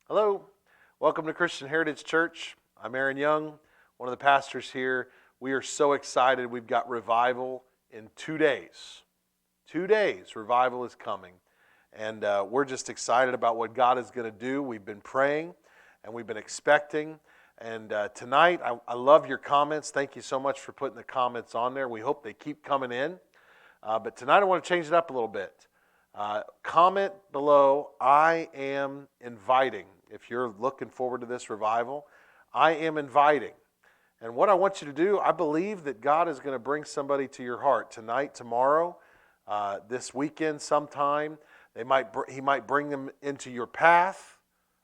Hello, welcome to Christian Heritage Church. I'm Aaron Young, one of the pastors here. We are so excited. We've got revival in 2 days. 2 days, revival is coming. And we're just excited about what God is going to do. We've been praying and we've been expecting. And tonight, I love your comments. Thank you so much for putting the comments on there. We hope they keep coming in. But tonight, I want to change it up a little bit. Comment below, I am inviting. If you're looking forward to this revival, I am inviting. And what I want you to do, I believe that God is going to bring somebody to your heart tonight, tomorrow, this weekend sometime. He might bring them into your path,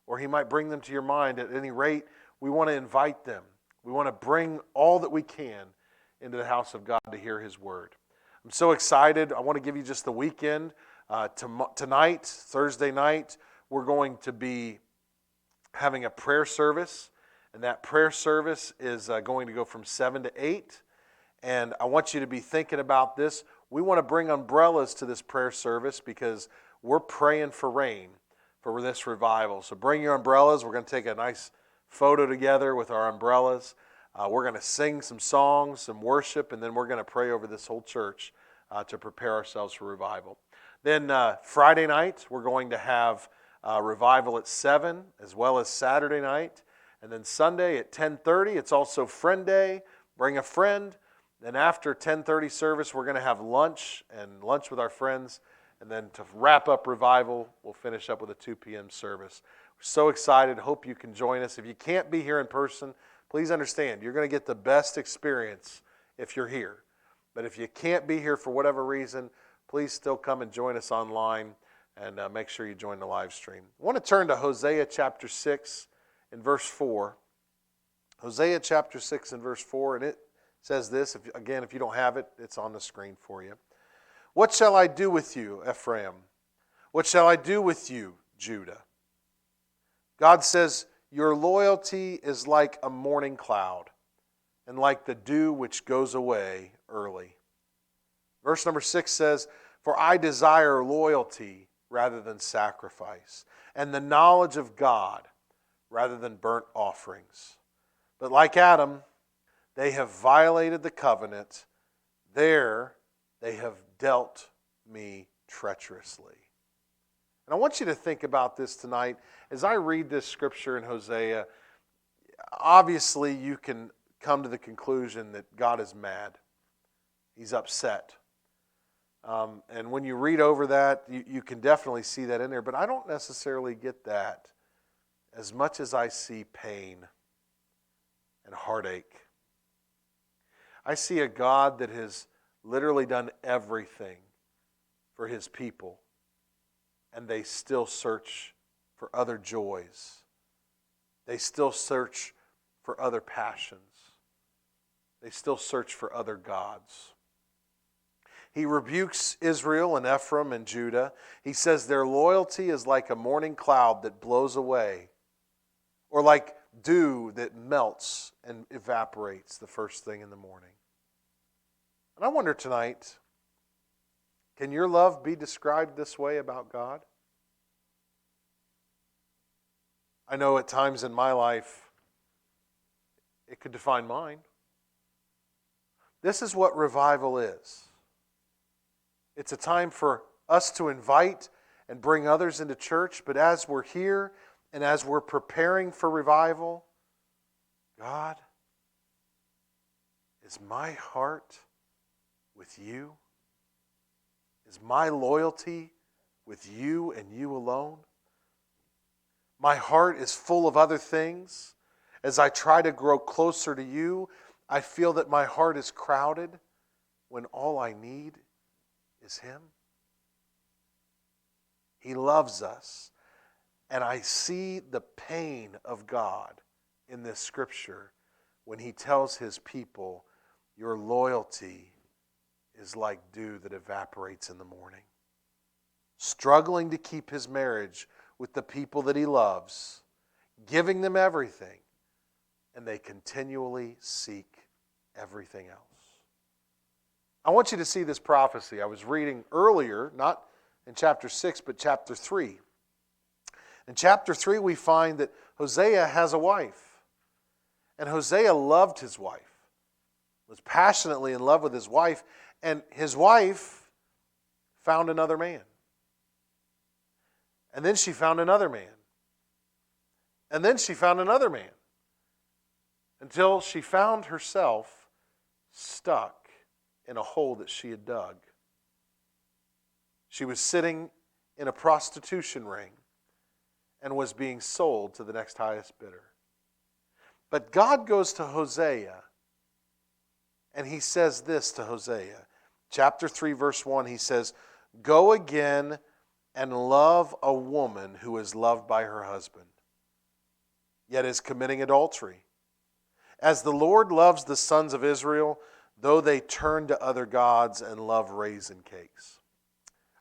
or He might bring them to your mind. At any rate, we want to invite them. We want to bring all that we can into the house of God to hear His word. I'm so excited. I want to give you just the weekend. Tonight, Thursday night, we're going to be having a prayer service, and that prayer service is going to go from 7 to 8, and I want you to be thinking about this. We want to bring umbrellas to this prayer service because we're praying for rain for this revival. So bring your umbrellas. We're going to take a nice photo together with our umbrellas. We're going to sing some songs, some worship, and then we're going to pray over this whole church to prepare ourselves for revival. Then Friday night, we're going to have revival at 7, as well as Saturday night. And then Sunday at 10:30, it's also Friend Day. Bring a friend. Then after 10:30 service, we're going to have lunch with our friends. And then to wrap up revival, we'll finish up with a 2 p.m. service. We're so excited. Hope you can join us. If you can't be here in person, please understand, you're going to get the best experience if you're here. But if you can't be here for whatever reason, please still come and join us online, and make sure you join the live stream. I want to turn to Hosea chapter 6 and verse 4. Hosea chapter 6 and verse 4, and it says this. If you don't have it, it's on the screen for you. What shall I do with you, Ephraim? What shall I do with you, Judah? God says, your loyalty is like a morning cloud, and like the dew which goes away early. Verse number 6 says, for I desire loyalty rather than sacrifice, and the knowledge of God rather than burnt offerings. But like Adam, they have violated the covenant. There they have dealt me treacherously. And I want you to think about this tonight. As I read this scripture in Hosea, obviously you can come to the conclusion that God is mad. He's upset. And when you read over that, you can definitely see that in there. But I don't necessarily get that as much as I see pain and heartache. I see a God that has literally done everything for His people, and they still search for other joys. They still search for other passions. They still search for other gods. He rebukes Israel and Ephraim and Judah. He says their loyalty is like a morning cloud that blows away, or like dew that melts and evaporates the first thing in the morning. And I wonder tonight, can your love be described this way about God? I know at times in my life, it could define mine. This is what revival is. It's a time for us to invite and bring others into church, but as we're here and as we're preparing for revival, God, is my heart with you? Is my loyalty with you and you alone? My heart is full of other things. As I try to grow closer to you, I feel that my heart is crowded when all I need is Him. He loves us. And I see the pain of God in this scripture when He tells His people, your loyalty is like dew that evaporates in the morning. Struggling to keep His marriage with the people that He loves, giving them everything, and they continually seek everything else. I want you to see this prophecy. I was reading earlier, not in chapter 6, but chapter 3. In chapter 3, we find that Hosea has a wife. And Hosea loved his wife, was passionately in love with his wife, and his wife found another man. And then she found another man. And then she found another man. Until she found herself stuck in a hole that she had dug. She was sitting in a prostitution ring and was being sold to the next highest bidder. But God goes to Hosea and he says this to Hosea. Chapter 3, verse 1, he says, "Go again and love a woman who is loved by her husband, yet is committing adultery. As the Lord loves the sons of Israel, though they turn to other gods and love raisin cakes."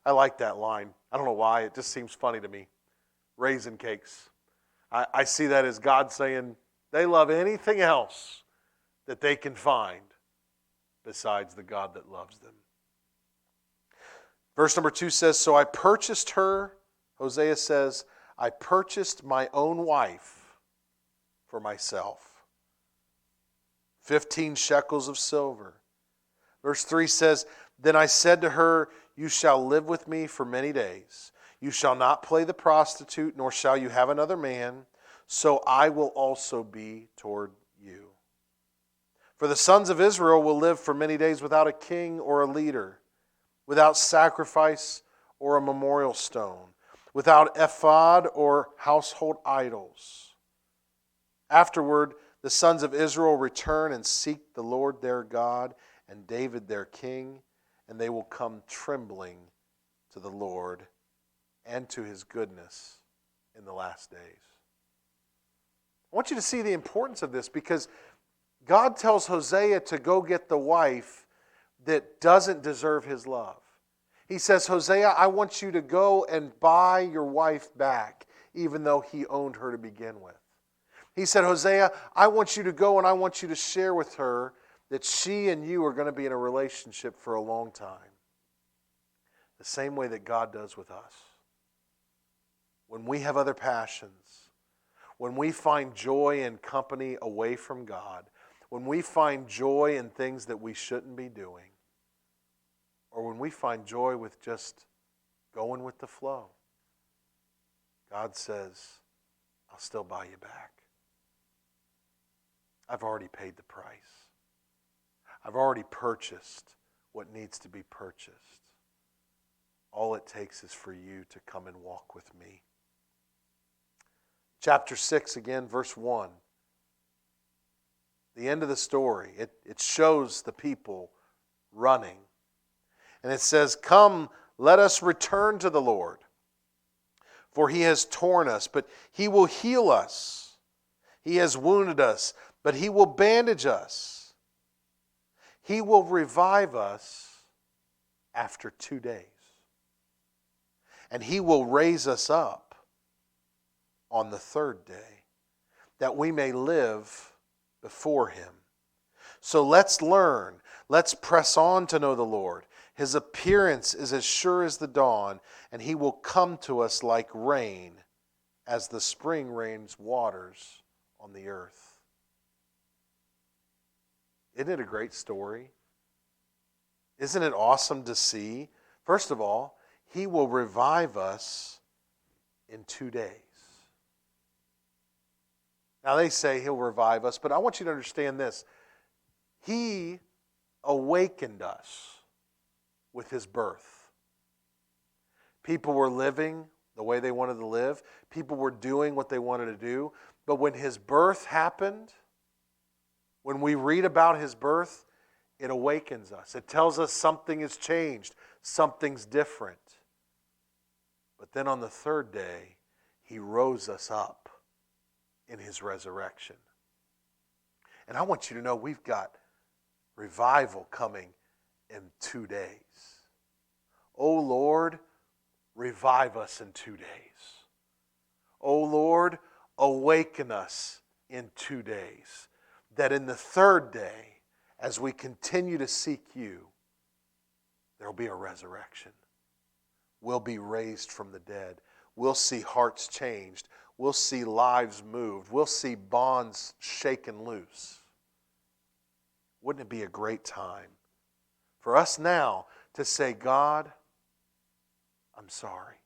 I like that line. I don't know why. It just seems funny to me. Raisin cakes. I see that as God saying they love anything else that they can find besides the God that loves them. Verse number 2 says, "So I purchased her," Hosea says, "I purchased my own wife for myself. 15 shekels of silver." Verse 3 says, "Then I said to her, you shall live with me for many days. You shall not play the prostitute, nor shall you have another man. So I will also be toward you. For the sons of Israel will live for many days without a king or a leader, without sacrifice or a memorial stone, without ephod or household idols. Afterward, the sons of Israel return and seek the Lord their God and David their king, and they will come trembling to the Lord and to his goodness in the last days." I want you to see the importance of this, because God tells Hosea to go get the wife that doesn't deserve his love. He says, "Hosea, I want you to go and buy your wife back, even though he owned her to begin with." He said, "Hosea, I want you to go and I want you to share with her that she and you are going to be in a relationship for a long time." The same way that God does with us. When we have other passions, when we find joy in company away from God, when we find joy in things that we shouldn't be doing, or when we find joy with just going with the flow, God says, "I'll still buy you back. I've already paid the price. I've already purchased what needs to be purchased. All it takes is for you to come and walk with me." Chapter 6, again, verse 1. The end of the story. It shows the people running. And it says, "Come, let us return to the Lord. For he has torn us, but he will heal us. He has wounded us, but he will bandage us. He will revive us after 2 days. And he will raise us up on the third day, that we may live before him. So let's learn. Let's press on to know the Lord. His appearance is as sure as the dawn, and he will come to us like rain, as the spring rains waters on the earth." Isn't it a great story? Isn't it awesome to see? First of all, he will revive us in 2 days. Now they say he'll revive us, but I want you to understand this. He awakened us with his birth. People were living the way they wanted to live. People were doing what they wanted to do. But when his birth happened, when we read about his birth, it awakens us. It tells us something has changed. Something's different. But then on the third day, he rose us up in his resurrection. And I want you to know we've got revival coming in 2 days. Oh Lord, revive us in 2 days. Oh Lord, awaken us in 2 days. That in the third day, as we continue to seek you, there will be a resurrection. We'll be raised from the dead. we'll see hearts changed. We'll see lives moved. We'll see bonds shaken loose. Wouldn't it be a great time for us now to say, God, I'm sorry.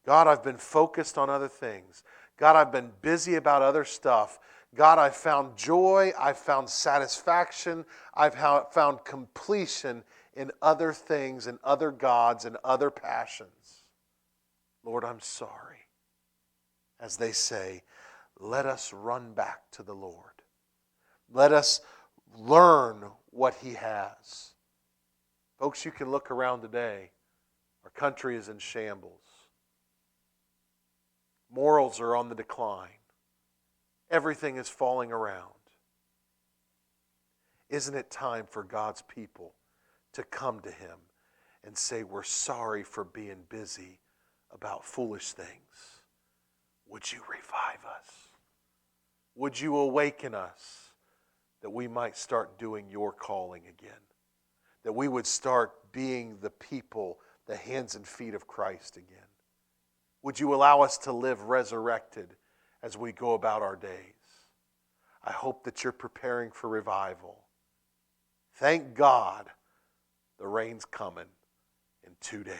God, I've been focused on other things. God, I've been busy about other stuff. God, I've found joy. I've found satisfaction. I've found completion in other things and other gods and other passions. Lord, I'm sorry. As they say, let us run back to the Lord. Let us learn what He has. Folks, you can look around today. Our country is in shambles. Morals are on the decline. Everything is falling around. Isn't it time for God's people to come to Him and say, we're sorry for being busy about foolish things? Would you revive us? Would you awaken us that we might start doing your calling again? That we would start being the people, the hands and feet of Christ again? Would you allow us to live resurrected as we go about our days? I hope that you're preparing for revival. Thank God the rain's coming in 2 days.